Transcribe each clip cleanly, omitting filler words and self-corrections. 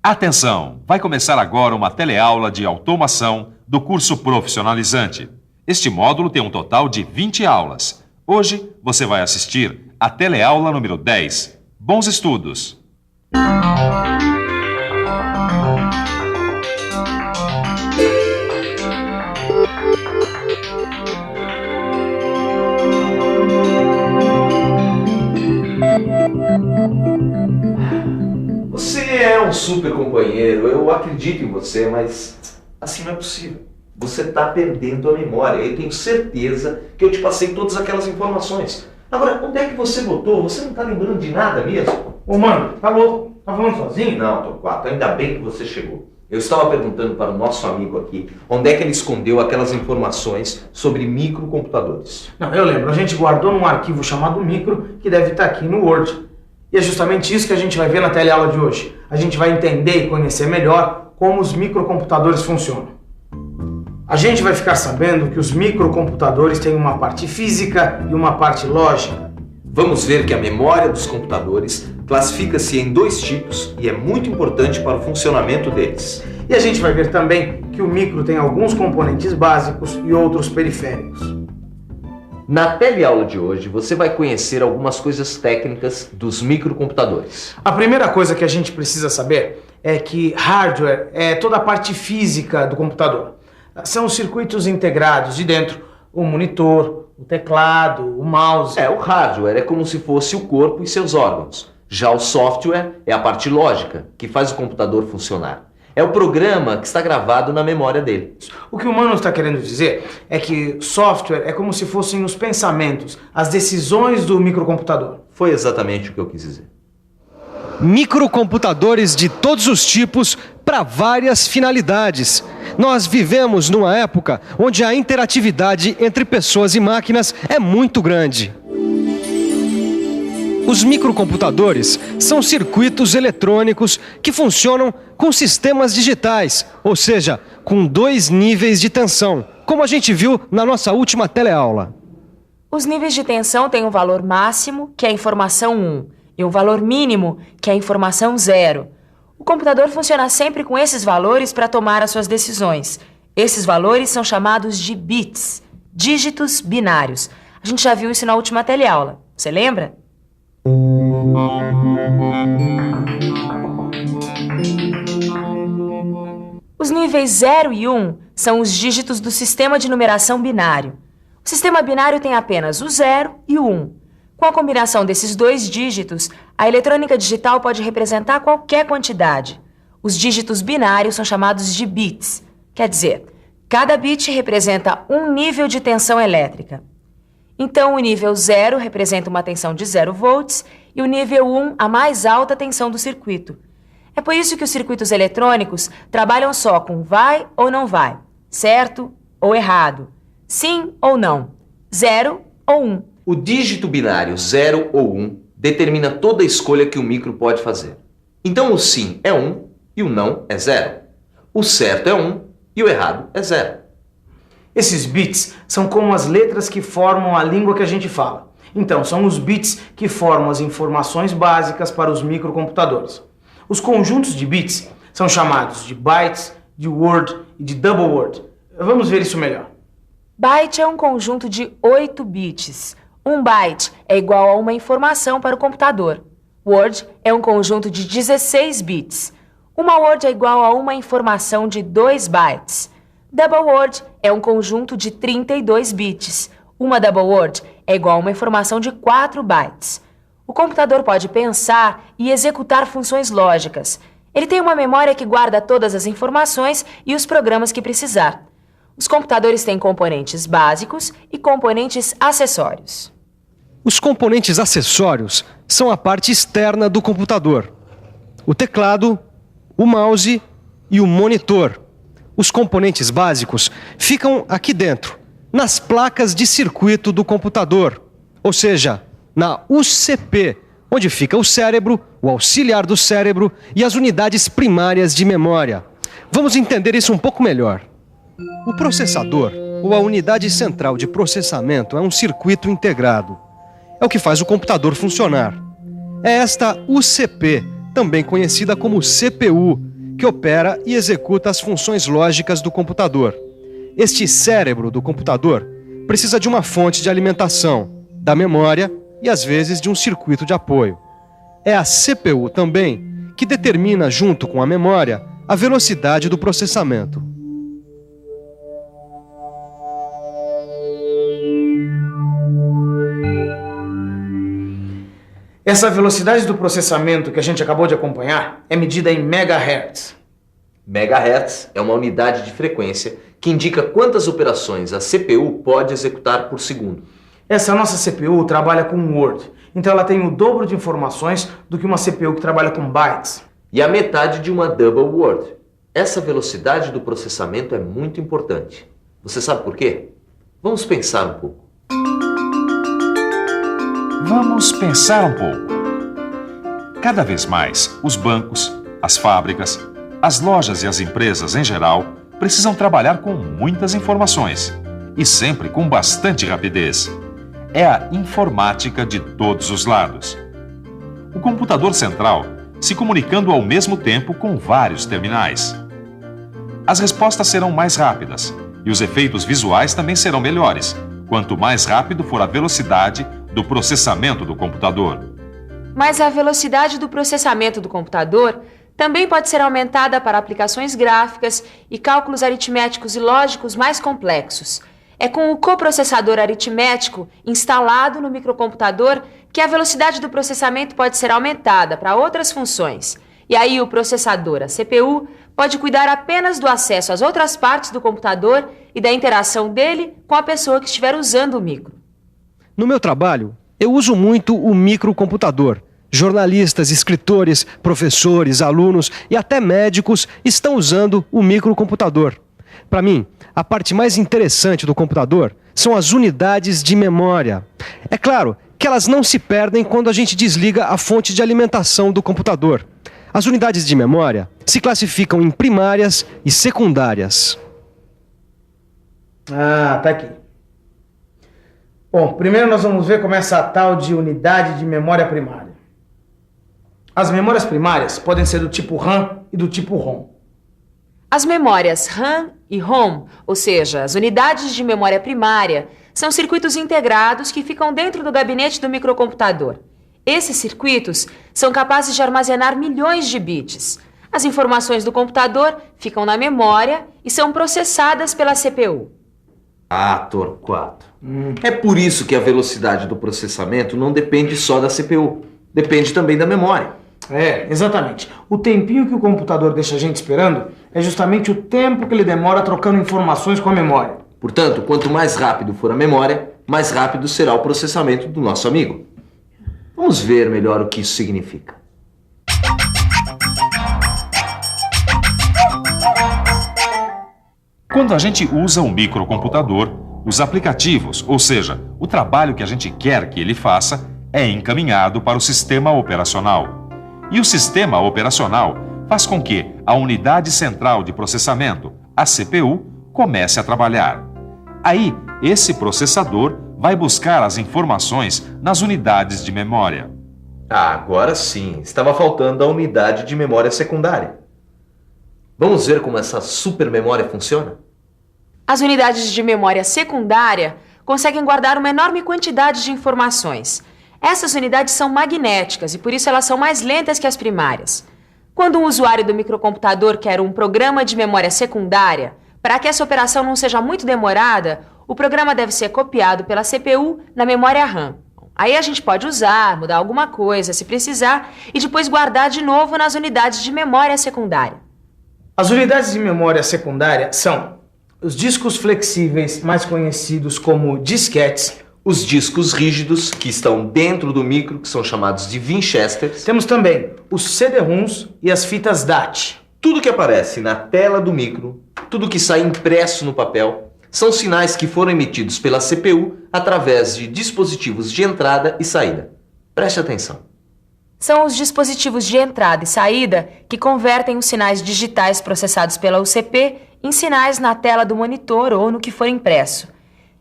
Atenção! Vai começar agora uma teleaula de automação do curso profissionalizante. Este módulo tem um total de 20 aulas. Hoje você vai assistir a teleaula número 10. Bons estudos! Você é um super companheiro, eu acredito em você, mas assim não é possível. Você está perdendo a memória. Eu tenho certeza que eu te passei todas aquelas informações. Agora, onde é que você botou? Você não está lembrando de nada mesmo? Ô mano, tá louco? Tá falando sozinho? Não, Torquato, ainda bem que você chegou. Eu estava perguntando para o nosso amigo aqui onde é que ele escondeu aquelas informações sobre microcomputadores. Não, eu lembro. A gente guardou num arquivo chamado micro que deve estar aqui no Word. E é justamente isso que a gente vai ver na teleaula de hoje. A gente vai entender e conhecer melhor como os microcomputadores funcionam. A gente vai ficar sabendo que os microcomputadores têm uma parte física e uma parte lógica. Vamos ver que a memória dos computadores classifica-se em dois tipos e é muito importante para o funcionamento deles. E a gente vai ver também que o micro tem alguns componentes básicos e outros periféricos. Na teleaula de hoje, você vai conhecer algumas coisas técnicas dos microcomputadores. A primeira coisa que a gente precisa saber é que hardware é toda a parte física do computador. São os circuitos integrados de dentro, o monitor, o teclado, o mouse. O hardware é como se fosse o corpo e seus órgãos. Já o software é a parte lógica, que faz o computador funcionar. É o programa que está gravado na memória dele. O que o Mano está querendo dizer é que software é como se fossem os pensamentos, as decisões do microcomputador. Foi exatamente o que eu quis dizer. Microcomputadores de todos os tipos para várias finalidades. Nós vivemos numa época onde a interatividade entre pessoas e máquinas é muito grande. Os microcomputadores são circuitos eletrônicos que funcionam com sistemas digitais, ou seja, com 2 níveis de tensão, como a gente viu na nossa última teleaula. Os níveis de tensão têm um valor máximo, que é a informação 1, e um valor mínimo, que é a informação 0. O computador funciona sempre com esses valores para tomar as suas decisões. Esses valores são chamados de bits, dígitos binários. A gente já viu isso na última teleaula. Você lembra? Os níveis 0 e 1 são os dígitos do sistema de numeração binário. O sistema binário tem apenas o 0 e o 1. Com a combinação desses 2 dígitos, a eletrônica digital pode representar qualquer quantidade. Os dígitos binários são chamados de bits. Quer dizer, cada bit representa um nível de tensão elétrica. Então, o nível 0 representa uma tensão de 0 volts e o nível 1 a mais alta tensão do circuito. É por isso que os circuitos eletrônicos trabalham só com vai ou não vai, certo ou errado, sim ou não, 0 ou 1. O dígito binário 0 ou 1 determina toda a escolha que o micro pode fazer. Então o sim é 1 e o não é 0. O certo é 1 e o errado é 0. Esses bits são como as letras que formam a língua que a gente fala. Então, são os bits que formam as informações básicas para os microcomputadores. Os conjuntos de bits são chamados de bytes, de word e de double word. Vamos ver isso melhor. Byte é um conjunto de 8 bits. Um byte é igual a uma informação para o computador. Word é um conjunto de 16 bits. Uma word é igual a uma informação de 2 bytes. Double word é um conjunto de 32 bits. Uma double word é igual a uma informação de 4 bytes. O computador pode pensar e executar funções lógicas. Ele tem uma memória que guarda todas as informações e os programas que precisar. Os computadores têm componentes básicos e componentes acessórios. Os componentes acessórios são a parte externa do computador. O teclado, o mouse e o monitor. Os componentes básicos ficam aqui dentro, nas placas de circuito do computador, ou seja, na UCP, onde fica o cérebro, o auxiliar do cérebro e as unidades primárias de memória. Vamos entender isso um pouco melhor. O processador, ou a unidade central de processamento, é um circuito integrado. É o que faz o computador funcionar. É esta UCP, também conhecida como CPU, que opera e executa as funções lógicas do computador. Este cérebro do computador precisa de uma fonte de alimentação, da memória e às vezes de um circuito de apoio. É a CPU também que determina, junto com a memória, a velocidade do processamento. Essa velocidade do processamento que a gente acabou de acompanhar é medida em megahertz. Megahertz é uma unidade de frequência que indica quantas operações a CPU pode executar por segundo. Essa nossa CPU trabalha com Word, então ela tem o dobro de informações do que uma CPU que trabalha com bytes. E a metade de uma double word. Essa velocidade do processamento é muito importante. Você sabe por quê? Vamos pensar um pouco. Vamos pensar um pouco. Cada vez mais, os bancos, as fábricas, as lojas e as empresas em geral precisam trabalhar com muitas informações e sempre com bastante rapidez. É a informática de todos os lados. O computador central se comunicando ao mesmo tempo com vários terminais. As respostas serão mais rápidas e os efeitos visuais também serão melhores, quanto mais rápido for a velocidade do processamento do computador. Mas a velocidade do processamento do computador também pode ser aumentada para aplicações gráficas e cálculos aritméticos e lógicos mais complexos. É com o coprocessador aritmético instalado no microcomputador que a velocidade do processamento pode ser aumentada para outras funções. E aí o processador, a CPU, pode cuidar apenas do acesso às outras partes do computador e da interação dele com a pessoa que estiver usando o micro. No meu trabalho, eu uso muito o microcomputador. Jornalistas, escritores, professores, alunos e até médicos estão usando o microcomputador. Para mim, a parte mais interessante do computador são as unidades de memória. É claro que elas não se perdem quando a gente desliga a fonte de alimentação do computador. As unidades de memória se classificam em primárias e secundárias. Ah, tá aqui. Bom, primeiro nós vamos ver como é essa tal de unidade de memória primária. As memórias primárias podem ser do tipo RAM e do tipo ROM. As memórias RAM e ROM, ou seja, as unidades de memória primária, são circuitos integrados que ficam dentro do gabinete do microcomputador. Esses circuitos são capazes de armazenar milhões de bits. As informações do computador ficam na memória e são processadas pela CPU. Ah, Torquato. É por isso que a velocidade do processamento não depende só da CPU. Depende também da memória. É, exatamente. O tempinho que o computador deixa a gente esperando é justamente o tempo que ele demora trocando informações com a memória. Portanto, quanto mais rápido for a memória, mais rápido será o processamento do nosso amigo. Vamos ver melhor o que isso significa. Quando a gente usa um microcomputador, os aplicativos, ou seja, o trabalho que a gente quer que ele faça, é encaminhado para o sistema operacional. E o sistema operacional faz com que a unidade central de processamento, a CPU, comece a trabalhar. Aí, esse processador vai buscar as informações nas unidades de memória. Ah, agora sim. Estava faltando a unidade de memória secundária. Vamos ver como essa supermemória funciona? As unidades de memória secundária conseguem guardar uma enorme quantidade de informações. Essas unidades são magnéticas e por isso elas são mais lentas que as primárias. Quando um usuário do microcomputador quer um programa de memória secundária, para que essa operação não seja muito demorada, o programa deve ser copiado pela CPU na memória RAM. Aí a gente pode usar, mudar alguma coisa se precisar e depois guardar de novo nas unidades de memória secundária. As unidades de memória secundária são os discos flexíveis, mais conhecidos como disquetes, os discos rígidos que estão dentro do micro, que são chamados de Winchesters. Temos também os CD-ROMs e as fitas DAT. Tudo que aparece na tela do micro, tudo que sai impresso no papel, são sinais que foram emitidos pela CPU através de dispositivos de entrada e saída. Preste atenção. São os dispositivos de entrada e saída que convertem os sinais digitais processados pela UCP em sinais na tela do monitor ou no que for impresso.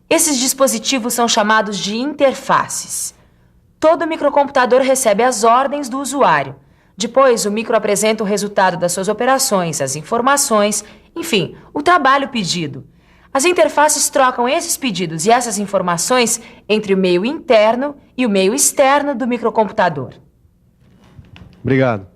Esses dispositivos são chamados de interfaces. Todo microcomputador recebe as ordens do usuário. Depois, o micro apresenta o resultado das suas operações, as informações, enfim, o trabalho pedido. As interfaces trocam esses pedidos e essas informações entre o meio interno e o meio externo do microcomputador. Obrigado.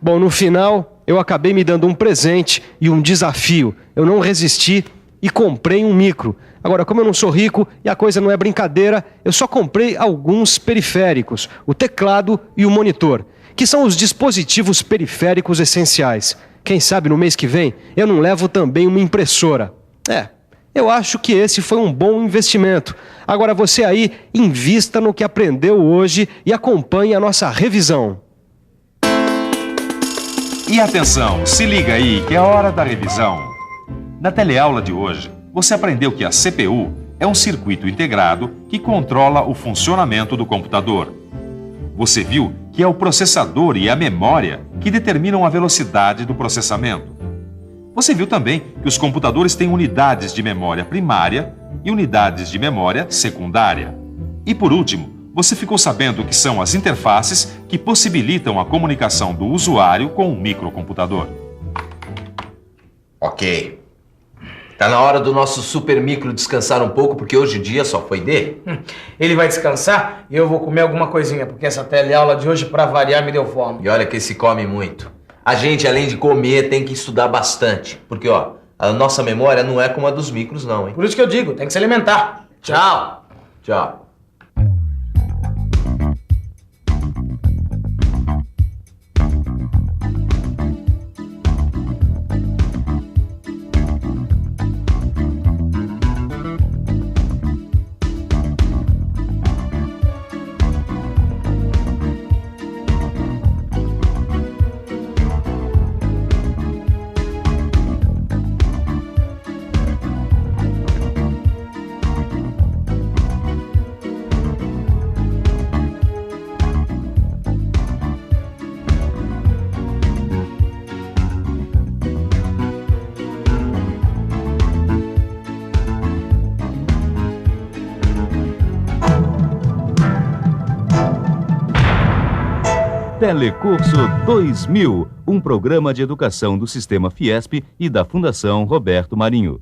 Bom, no final, eu acabei me dando um presente e um desafio. Eu não resisti e comprei um micro. Agora, como eu não sou rico e a coisa não é brincadeira, eu só comprei alguns periféricos, o teclado e o monitor, que são os dispositivos periféricos essenciais. Quem sabe no mês que vem eu não levo também uma impressora. Eu acho que esse foi um bom investimento. Agora você aí, invista no que aprendeu hoje e acompanhe a nossa revisão. E atenção, se liga aí que é hora da revisão. Na teleaula de hoje, você aprendeu que a CPU é um circuito integrado que controla o funcionamento do computador. Você viu que é o processador e a memória que determinam a velocidade do processamento. Você viu também que os computadores têm unidades de memória primária e unidades de memória secundária. E por último, você ficou sabendo que são as interfaces que possibilitam a comunicação do usuário com o microcomputador. Ok. Tá na hora do nosso super micro descansar um pouco, porque hoje o dia só foi dele. Ele vai descansar e eu vou comer alguma coisinha, porque essa teleaula de hoje, pra variar, me deu fome. E olha que se come muito. A gente, além de comer, tem que estudar bastante. Porque, a nossa memória não é como a dos micros, não, hein? Por isso que eu digo, tem que se alimentar. Tchau. Tchau. Telecurso 2000, um programa de educação do Sistema Fiesp e da Fundação Roberto Marinho.